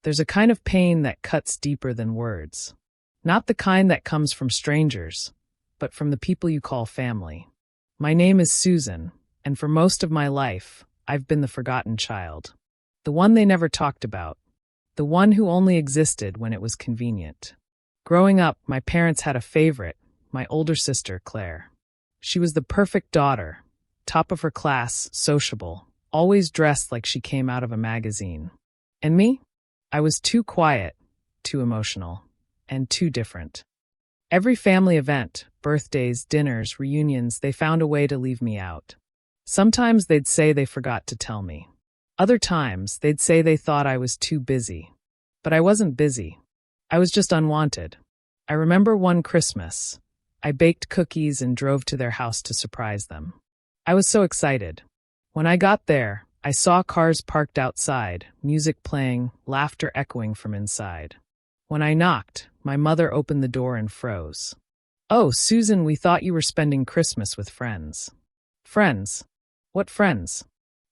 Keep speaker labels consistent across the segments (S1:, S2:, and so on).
S1: There's a kind of pain that cuts deeper than words. Not the kind that comes from strangers, but from the people you call family. My name is Susan, and for most of my life, I've been the forgotten child. The one they never talked about. The one who only existed when it was convenient. Growing up, my parents had a favorite, my older sister, Claire. She was the perfect daughter, top of her class, sociable, always dressed like she came out of a magazine. And me? I was too quiet, too emotional, and too different. Every family event, birthdays, dinners, reunions, they found a way to leave me out. Sometimes they'd say they forgot to tell me. Other times, they'd say they thought I was too busy. But I wasn't busy. I was just unwanted. I remember one Christmas. I baked cookies and drove to their house to surprise them. I was so excited. When I got there, I saw cars parked outside, music playing, laughter echoing from inside. When I knocked, my mother opened the door and froze. "Oh, Susan, we thought you were spending Christmas with friends." Friends? What friends?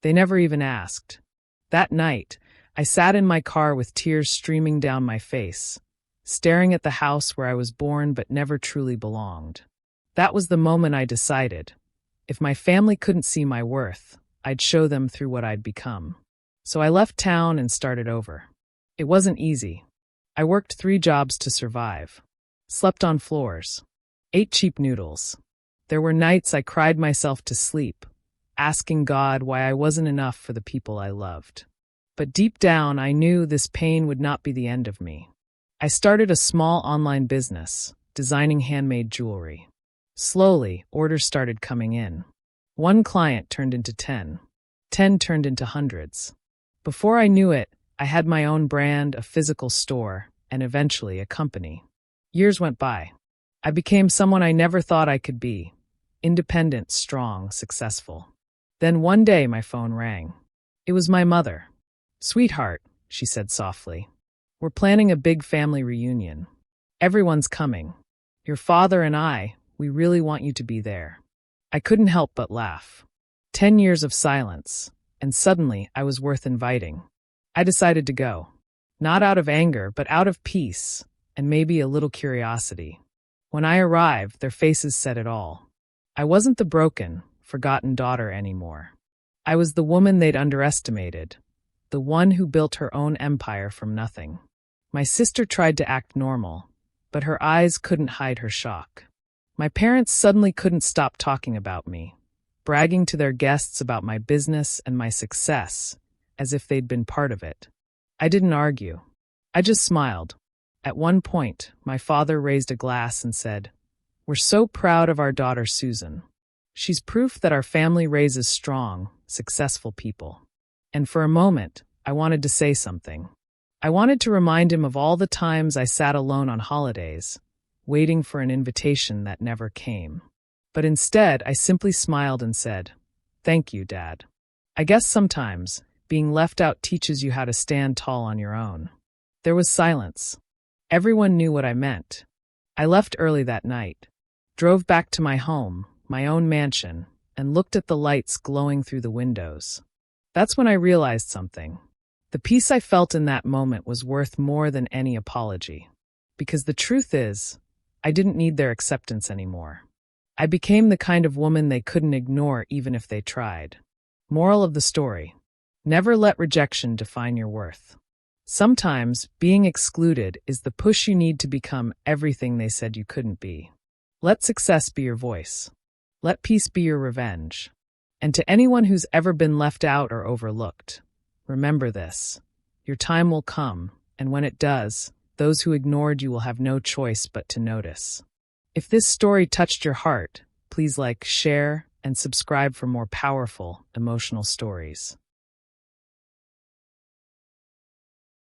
S1: They never even asked. That night, I sat in my car with tears streaming down my face, staring at the house where I was born but never truly belonged. That was the moment I decided, if my family couldn't see my worth, I'd show them through what I'd become. So I left town and started over. It wasn't easy. I worked 3 jobs to survive. Slept on floors. Ate cheap noodles. There were nights I cried myself to sleep, asking God why I wasn't enough for the people I loved. But deep down, I knew this pain would not be the end of me. I started a small online business, designing handmade jewelry. Slowly, orders started coming in. 1 client turned into 10. 10 turned into hundreds. Before I knew it, I had my own brand, a physical store, and eventually a company. Years went by. I became someone I never thought I could be. Independent, strong, successful. Then one day my phone rang. It was my mother. "Sweetheart," she said softly. "We're planning a big family reunion. Everyone's coming. Your father and I, we really want you to be there." I couldn't help but laugh. 10 years of silence, and suddenly I was worth inviting. I decided to go. Not out of anger, but out of peace, and maybe a little curiosity. When I arrived, their faces said it all. I wasn't the broken, forgotten daughter anymore. I was the woman they'd underestimated, the one who built her own empire from nothing. My sister tried to act normal, but her eyes couldn't hide her shock. My parents suddenly couldn't stop talking about me, bragging to their guests about my business and my success, as if they'd been part of it. I didn't argue. I just smiled. At one point, my father raised a glass and said, "We're so proud of our daughter Susan. She's proof that our family raises strong, successful people." And for a moment, I wanted to say something. I wanted to remind him of all the times I sat alone on holidays, waiting for an invitation that never came. But instead, I simply smiled and said, "Thank you, Dad." I guess sometimes, being left out teaches you how to stand tall on your own. There was silence. Everyone knew what I meant. I left early that night, drove back to my home, my own mansion, and looked at the lights glowing through the windows. That's when I realized something. The peace I felt in that moment was worth more than any apology. Because the truth is, I didn't need their acceptance anymore. I became the kind of woman they couldn't ignore even if they tried. Moral of the story: never let rejection define your worth. Sometimes, being excluded is the push you need to become everything they said you couldn't be. Let success be your voice. Let peace be your revenge. And to anyone who's ever been left out or overlooked, remember this: your time will come, and when it does, those who ignored you will have no choice but to notice. If this story touched your heart, please like, share, and subscribe for more powerful, emotional stories.